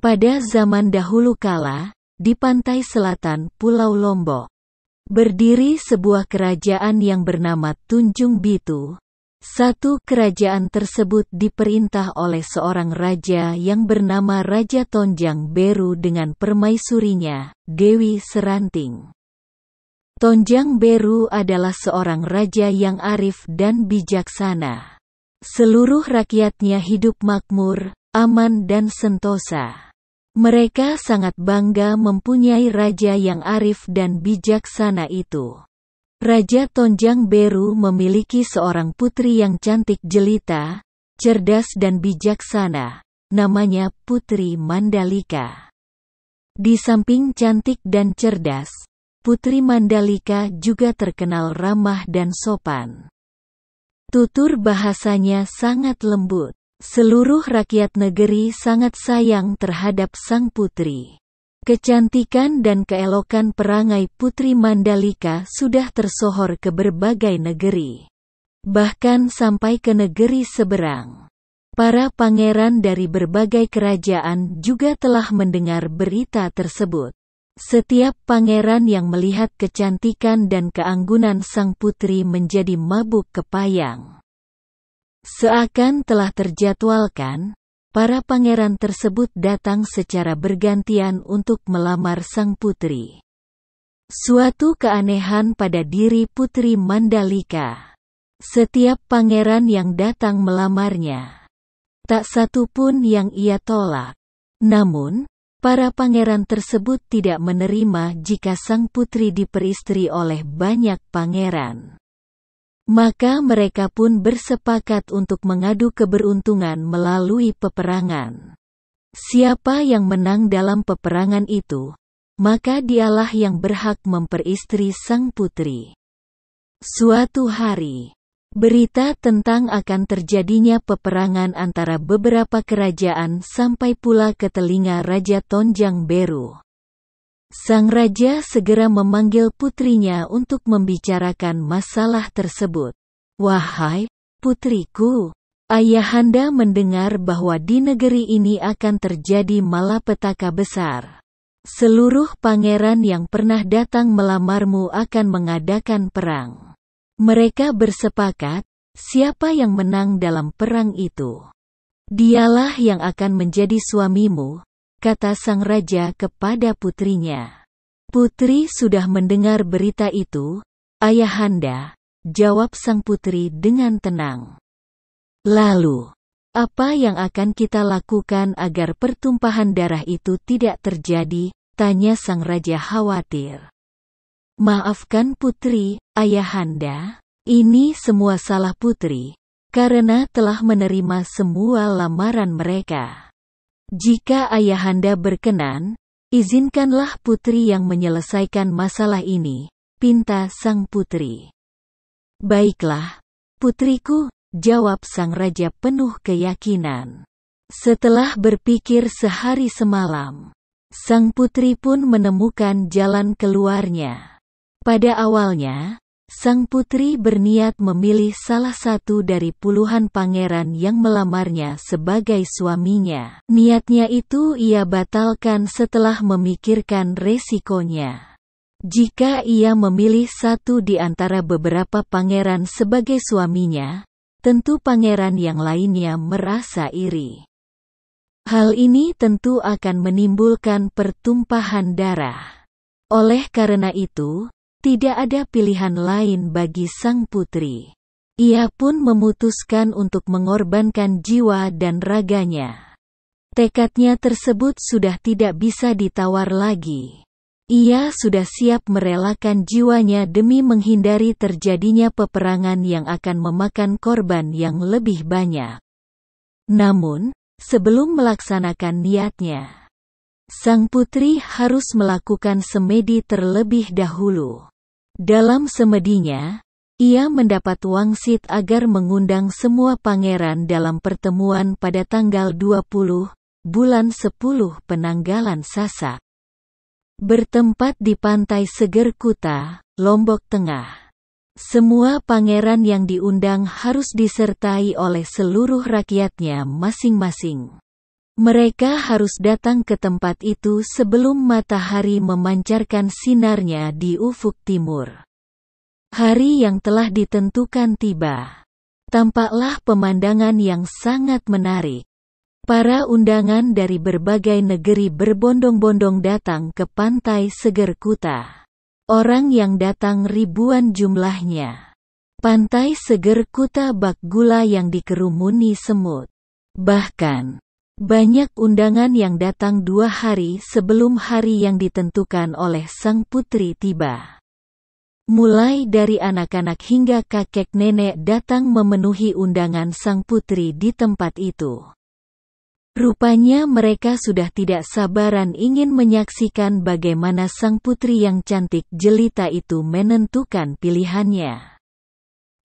Pada zaman dahulu kala, di pantai selatan Pulau Lombok, berdiri sebuah kerajaan yang bernama Tunjung Bitu. Satu kerajaan tersebut diperintah oleh seorang raja yang bernama Raja Tonjang Beru dengan permaisurinya, Dewi Seranting. Tonjang Beru adalah seorang raja yang arif dan bijaksana. Seluruh rakyatnya hidup makmur, aman dan sentosa. Mereka sangat bangga mempunyai raja yang arif dan bijaksana itu. Raja Tonjang Beru memiliki seorang putri yang cantik jelita, cerdas dan bijaksana, namanya Putri Mandalika. Di samping cantik dan cerdas, Putri Mandalika juga terkenal ramah dan sopan. Tutur bahasanya sangat lembut. Seluruh rakyat negeri sangat sayang terhadap sang putri. Kecantikan dan keelokan perangai Putri Mandalika sudah tersohor ke berbagai negeri. Bahkan sampai ke negeri seberang. Para pangeran dari berbagai kerajaan juga telah mendengar berita tersebut. Setiap pangeran yang melihat kecantikan dan keanggunan sang putri menjadi mabuk kepayang. Seakan telah terjadwalkan, para pangeran tersebut datang secara bergantian untuk melamar sang putri. Suatu keanehan pada diri Putri Mandalika. Setiap pangeran yang datang melamarnya, tak satu pun yang ia tolak. Namun, para pangeran tersebut tidak menerima jika sang putri diperistri oleh banyak pangeran. Maka mereka pun bersepakat untuk mengadu keberuntungan melalui peperangan. Siapa yang menang dalam peperangan itu, maka dialah yang berhak memperistri sang putri. Suatu hari, berita tentang akan terjadinya peperangan antara beberapa kerajaan sampai pula ke telinga Raja Tonjang Beru. Sang raja segera memanggil putrinya untuk membicarakan masalah tersebut. "Wahai putriku, ayahanda mendengar bahwa di negeri ini akan terjadi malapetaka besar. Seluruh pangeran yang pernah datang melamarmu akan mengadakan perang. Mereka bersepakat, siapa yang menang dalam perang itu, dialah yang akan menjadi suamimu," kata sang raja kepada putrinya. "Putri sudah mendengar berita itu, ayahanda," jawab sang putri dengan tenang. "Lalu, apa yang akan kita lakukan agar pertumpahan darah itu tidak terjadi?" tanya sang raja khawatir. "Maafkan putri, ayahanda, ini semua salah putri, karena telah menerima semua lamaran mereka. Jika ayahanda berkenan, izinkanlah putri yang menyelesaikan masalah ini," pinta sang putri. "Baiklah, putriku," jawab sang raja penuh keyakinan. Setelah berpikir sehari semalam, sang putri pun menemukan jalan keluarnya. Pada awalnya, sang putri berniat memilih salah satu dari puluhan pangeran yang melamarnya sebagai suaminya. Niatnya itu ia batalkan setelah memikirkan resikonya. Jika ia memilih satu di antara beberapa pangeran sebagai suaminya, tentu pangeran yang lainnya merasa iri. Hal ini tentu akan menimbulkan pertumpahan darah. Oleh karena itu, tidak ada pilihan lain bagi sang putri. Ia pun memutuskan untuk mengorbankan jiwa dan raganya. Tekadnya tersebut sudah tidak bisa ditawar lagi. Ia sudah siap merelakan jiwanya demi menghindari terjadinya peperangan yang akan memakan korban yang lebih banyak. Namun, sebelum melaksanakan niatnya, sang putri harus melakukan semedi terlebih dahulu. Dalam semedinya, ia mendapat wangsit agar mengundang semua pangeran dalam pertemuan pada tanggal 20, bulan 10 Penanggalan Sasak. Bertempat di pantai Seger Kuta, Lombok Tengah. Semua pangeran yang diundang harus disertai oleh seluruh rakyatnya masing-masing. Mereka harus datang ke tempat itu sebelum matahari memancarkan sinarnya di ufuk timur. Hari yang telah ditentukan tiba. Tampaklah pemandangan yang sangat menarik. Para undangan dari berbagai negeri berbondong-bondong datang ke pantai Seger Kuta. Orang yang datang ribuan jumlahnya. Pantai Seger Kuta bak gula yang dikerumuni semut. Bahkan, banyak undangan yang datang 2 hari sebelum hari yang ditentukan oleh sang putri tiba. Mulai dari anak-anak hingga kakek nenek datang memenuhi undangan sang putri di tempat itu. Rupanya mereka sudah tidak sabaran ingin menyaksikan bagaimana sang putri yang cantik jelita itu menentukan pilihannya.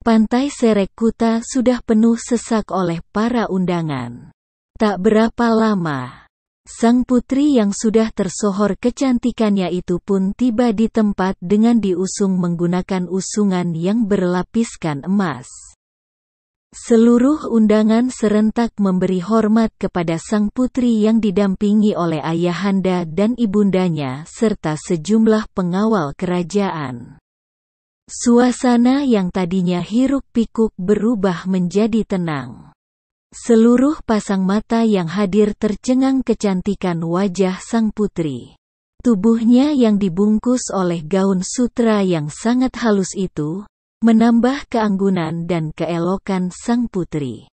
Pantai Seger Kuta sudah penuh sesak oleh para undangan. Tak berapa lama, sang putri yang sudah tersohor kecantikannya itu pun tiba di tempat dengan diusung menggunakan usungan yang berlapiskan emas. Seluruh undangan serentak memberi hormat kepada sang putri yang didampingi oleh ayahanda dan ibundanya serta sejumlah pengawal kerajaan. Suasana yang tadinya hiruk-pikuk berubah menjadi tenang. Seluruh pasang mata yang hadir tercengang kecantikan wajah sang putri. Tubuhnya yang dibungkus oleh gaun sutra yang sangat halus itu, menambah keanggunan dan keelokan sang putri.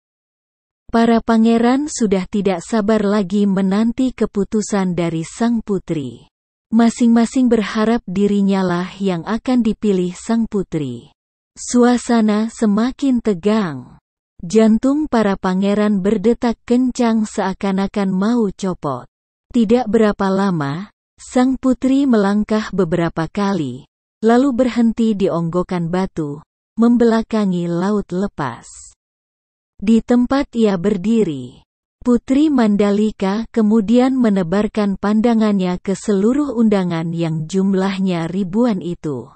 Para pangeran sudah tidak sabar lagi menanti keputusan dari sang putri. Masing-masing berharap dirinya lah yang akan dipilih sang putri. Suasana semakin tegang. Jantung para pangeran berdetak kencang seakan-akan mau copot. Tidak berapa lama, sang putri melangkah beberapa kali, lalu berhenti di onggokan batu, membelakangi laut lepas. Di tempat ia berdiri, Putri Mandalika kemudian menebarkan pandangannya ke seluruh undangan yang jumlahnya ribuan itu.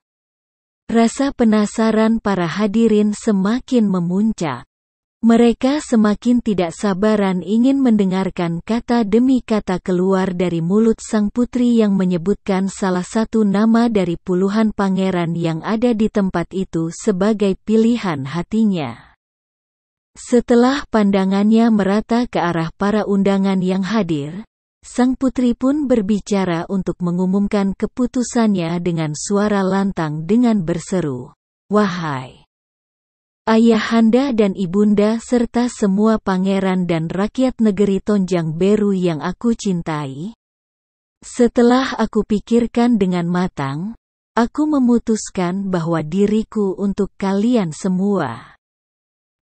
Rasa penasaran para hadirin semakin memuncak. Mereka semakin tidak sabaran ingin mendengarkan kata demi kata keluar dari mulut sang putri yang menyebutkan salah satu nama dari puluhan pangeran yang ada di tempat itu sebagai pilihan hatinya. Setelah pandangannya merata ke arah para undangan yang hadir, sang putri pun berbicara untuk mengumumkan keputusannya dengan suara lantang dengan berseru, "Wahai ayahanda dan ibunda serta semua pangeran dan rakyat negeri Tonjang Beru yang aku cintai. Setelah aku pikirkan dengan matang, aku memutuskan bahwa diriku untuk kalian semua.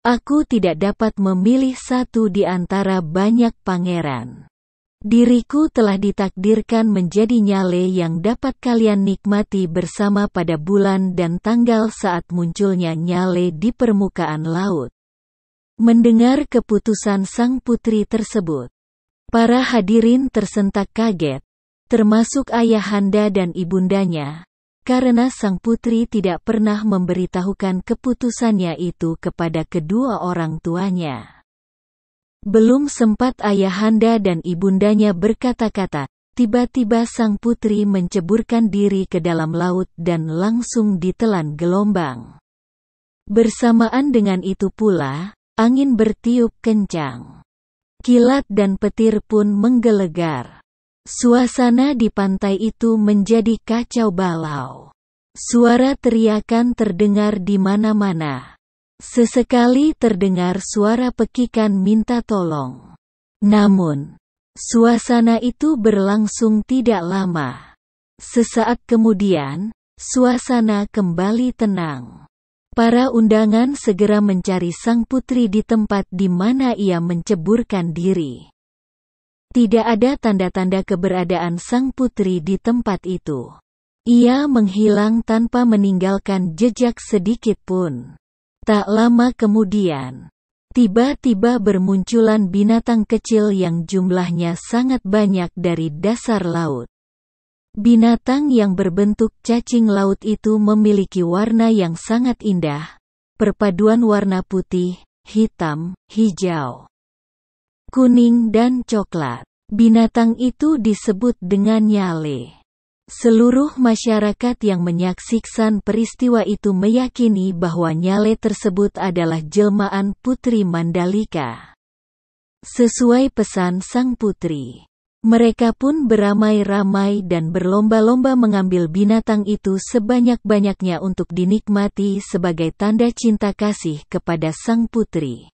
Aku tidak dapat memilih satu di antara banyak pangeran. Diriku telah ditakdirkan menjadi nyale yang dapat kalian nikmati bersama pada bulan dan tanggal saat munculnya nyale di permukaan laut." Mendengar keputusan sang putri tersebut, para hadirin tersentak kaget, termasuk ayahanda dan ibundanya, karena sang putri tidak pernah memberitahukan keputusannya itu kepada kedua orang tuanya. Belum sempat ayahanda dan ibundanya berkata-kata, tiba-tiba sang putri menceburkan diri ke dalam laut dan langsung ditelan gelombang. Bersamaan dengan itu pula, angin bertiup kencang. Kilat dan petir pun menggelegar. Suasana di pantai itu menjadi kacau balau. Suara teriakan terdengar di mana-mana. Sesekali terdengar suara pekikan minta tolong. Namun, suasana itu berlangsung tidak lama. Sesaat kemudian, suasana kembali tenang. Para undangan segera mencari sang putri di tempat di mana ia menceburkan diri. Tidak ada tanda-tanda keberadaan sang putri di tempat itu. Ia menghilang tanpa meninggalkan jejak sedikit pun. Tak lama kemudian, tiba-tiba bermunculan binatang kecil yang jumlahnya sangat banyak dari dasar laut. Binatang yang berbentuk cacing laut itu memiliki warna yang sangat indah, perpaduan warna putih, hitam, hijau, kuning dan coklat. Binatang itu disebut dengan nyale. Seluruh masyarakat yang menyaksikan peristiwa itu meyakini bahwa nyale tersebut adalah jelmaan Putri Mandalika. Sesuai pesan sang putri, mereka pun beramai-ramai dan berlomba-lomba mengambil binatang itu sebanyak-banyaknya untuk dinikmati sebagai tanda cinta kasih kepada sang putri.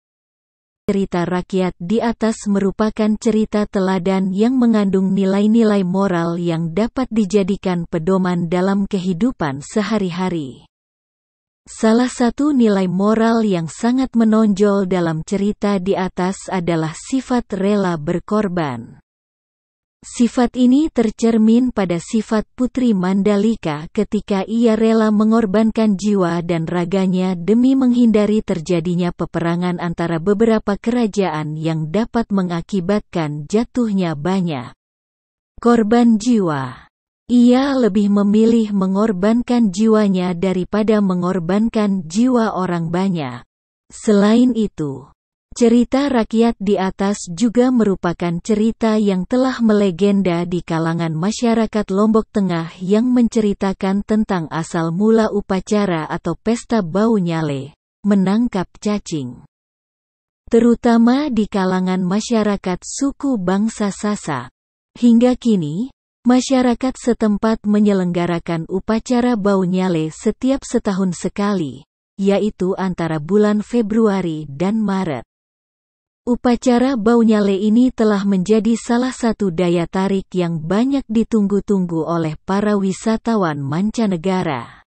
Cerita rakyat di atas merupakan cerita teladan yang mengandung nilai-nilai moral yang dapat dijadikan pedoman dalam kehidupan sehari-hari. Salah satu nilai moral yang sangat menonjol dalam cerita di atas adalah sifat rela berkorban. Sifat ini tercermin pada sifat Putri Mandalika ketika ia rela mengorbankan jiwa dan raganya demi menghindari terjadinya peperangan antara beberapa kerajaan yang dapat mengakibatkan jatuhnya banyak korban jiwa. Ia lebih memilih mengorbankan jiwanya daripada mengorbankan jiwa orang banyak. Selain itu, cerita rakyat di atas juga merupakan cerita yang telah melegenda di kalangan masyarakat Lombok Tengah yang menceritakan tentang asal mula upacara atau pesta bau nyale, menangkap cacing. Terutama di kalangan masyarakat suku bangsa Sasak. Hingga kini, masyarakat setempat menyelenggarakan upacara bau nyale setiap setahun sekali, yaitu antara bulan Februari dan Maret. Upacara bau nyale ini telah menjadi salah satu daya tarik yang banyak ditunggu-tunggu oleh para wisatawan mancanegara.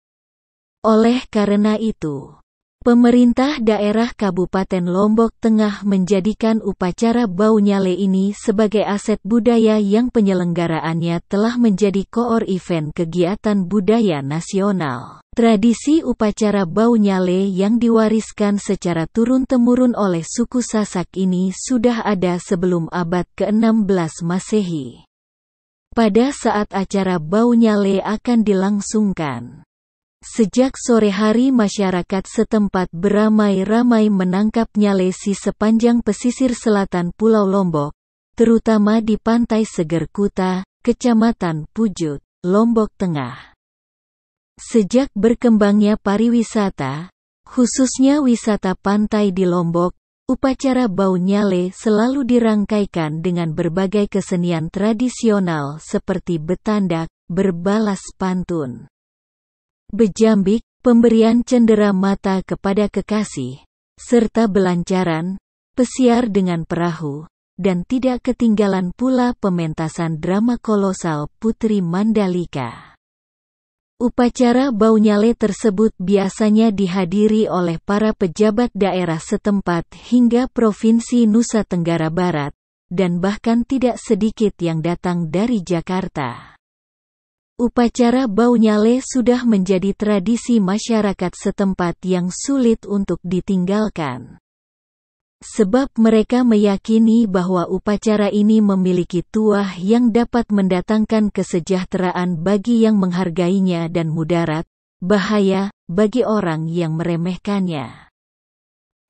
Oleh karena itu, pemerintah daerah Kabupaten Lombok Tengah menjadikan upacara bau nyale ini sebagai aset budaya yang penyelenggaraannya telah menjadi core event kegiatan budaya nasional. Tradisi upacara bau nyale yang diwariskan secara turun-temurun oleh suku Sasak ini sudah ada sebelum abad ke-16 Masehi. Pada saat acara bau nyale akan dilangsungkan, sejak sore hari masyarakat setempat beramai-ramai menangkap nyale di sepanjang pesisir selatan Pulau Lombok, terutama di Pantai Seger Kuta, Kecamatan Pujut, Lombok Tengah. Sejak berkembangnya pariwisata, khususnya wisata pantai di Lombok, upacara bau nyale selalu dirangkaikan dengan berbagai kesenian tradisional seperti betandak, berbalas pantun, bejambik, pemberian cendera mata kepada kekasih, serta belancaran, pesiar dengan perahu, dan tidak ketinggalan pula pementasan drama kolosal Putri Mandalika. Upacara bau nyale tersebut biasanya dihadiri oleh para pejabat daerah setempat hingga Provinsi Nusa Tenggara Barat, dan bahkan tidak sedikit yang datang dari Jakarta. Upacara bau nyale sudah menjadi tradisi masyarakat setempat yang sulit untuk ditinggalkan. Sebab mereka meyakini bahwa upacara ini memiliki tuah yang dapat mendatangkan kesejahteraan bagi yang menghargainya dan mudarat, bahaya, bagi orang yang meremehkannya.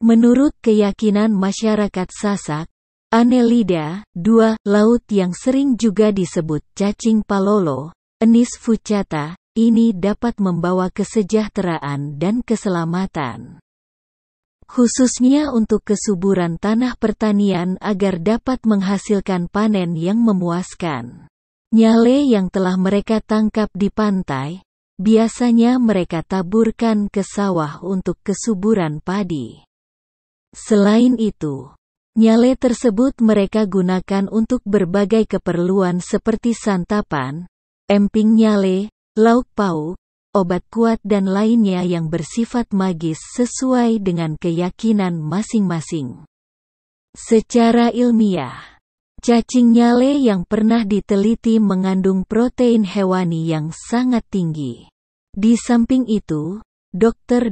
Menurut keyakinan masyarakat Sasak, Annelida, 2, laut yang sering juga disebut cacing palolo, Anis fucata, ini dapat membawa kesejahteraan dan keselamatan. Khususnya untuk kesuburan tanah pertanian agar dapat menghasilkan panen yang memuaskan. Nyale yang telah mereka tangkap di pantai, biasanya mereka taburkan ke sawah untuk kesuburan padi. Selain itu, nyale tersebut mereka gunakan untuk berbagai keperluan seperti santapan, emping nyale, lauk pauk, obat kuat dan lainnya yang bersifat magis sesuai dengan keyakinan masing-masing. Secara ilmiah, cacing nyale yang pernah diteliti mengandung protein hewani yang sangat tinggi. Di samping itu, Dr.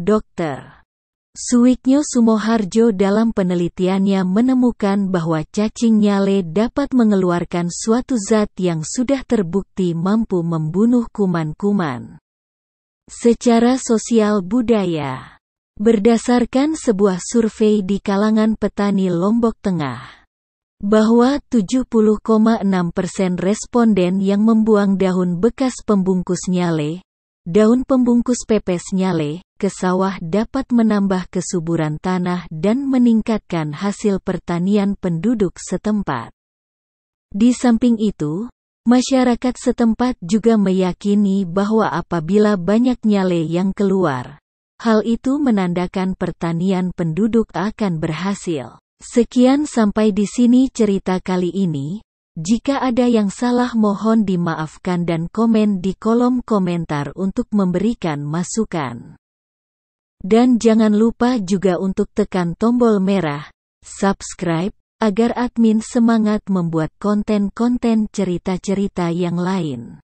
Suwiknyo Sumoharjo dalam penelitiannya menemukan bahwa cacing nyale dapat mengeluarkan suatu zat yang sudah terbukti mampu membunuh kuman-kuman. Secara sosial budaya, berdasarkan sebuah survei di kalangan petani Lombok Tengah, bahwa 70,6% responden yang membuang daun bekas pembungkus nyale, daun pembungkus pepes nyale, ke sawah dapat menambah kesuburan tanah dan meningkatkan hasil pertanian penduduk setempat. Di samping itu, masyarakat setempat juga meyakini bahwa apabila banyak nyale yang keluar, hal itu menandakan pertanian penduduk akan berhasil. Sekian sampai di sini cerita kali ini. Jika ada yang salah mohon dimaafkan dan komen di kolom komentar untuk memberikan masukan. Dan jangan lupa juga untuk tekan tombol merah subscribe agar admin semangat membuat konten-konten cerita-cerita yang lain.